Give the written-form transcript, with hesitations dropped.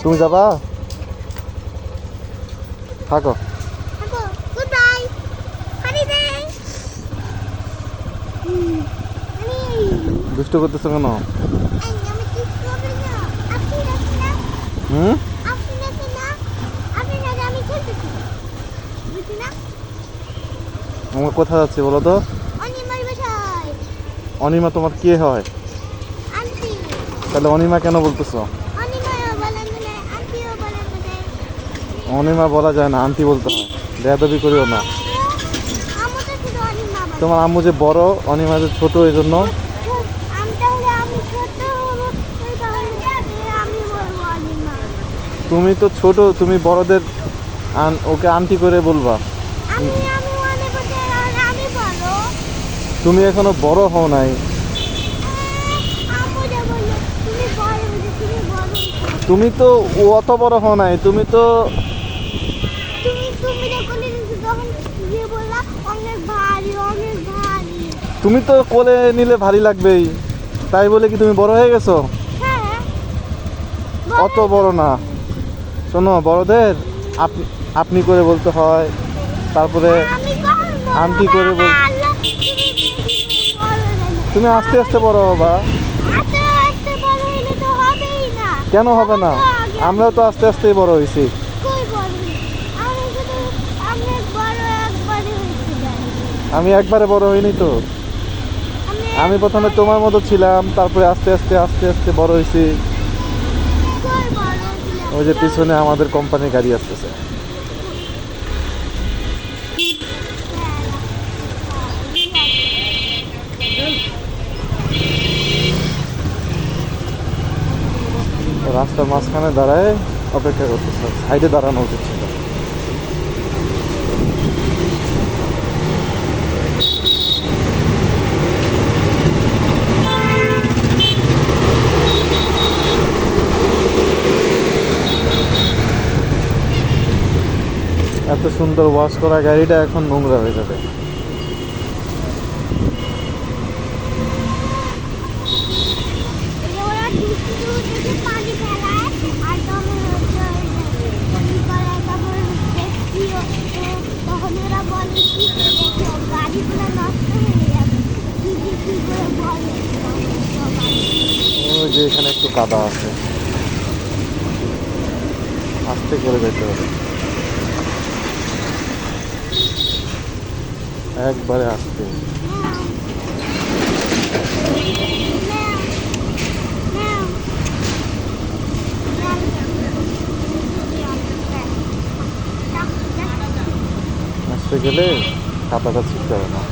তুমি যাবা? থাকো। দুষ্ট করতেছো কেন? হুম, আমরা কোথায় যাচ্ছি বলো তো? অনিমা তোমার কে হয়? তাহলে অনিমা কেন বলতেছো? অনিমা বলা যায় না, আন্টি বলতে হয়। বেয়াদবি করিও না। তোমার আম্মু যে বড়, অনিমা যে ছোট, এই জন্য। তুমি তো ছোট, তুমি বড়দের ওকে আন্টি করে বলবা। তুমি এখনো বড় হও নাই। তুমি তো অত বড় হও নাই, তুমি তো তুমি তো কোলে নিলে ভারী লাগবেই, তাই বলে কি তুমি বড় হয়ে গেছো? অত বড় না। শোনো, বড়দের আপনি করে বলতে হয়, তারপরে আন্টি করে তুমি আস্তে আস্তে বড় হবা। কেন হবে না? আমরাও তো আস্তে আস্তেই বড় হয়েছি। আমি একবারে বড় হইনি তো। আমি প্রথমে তোমার মতো ছিলাম, তারপরে আস্তে আস্তে আস্তে আস্তে বড় হয়েছি। ওই যে পিছনে আমাদের কোম্পানির গাড়ি আসতেছে। রাস্তার মাঝখানে দাঁড়ায় অপেক্ষা করতেছে, সাইডে দাঁড়ানো উচিত ছিল। এত সুন্দর ওয়াশ করা গাড়িটা এখন নোংরা হয়ে যাবে। ওই যে এখানে একটু কাদা আছে, আস্তে করে যেতে হবে, একবারে আস্তে। আস্তে গেলে কাদাটা ছিটতে হবে না।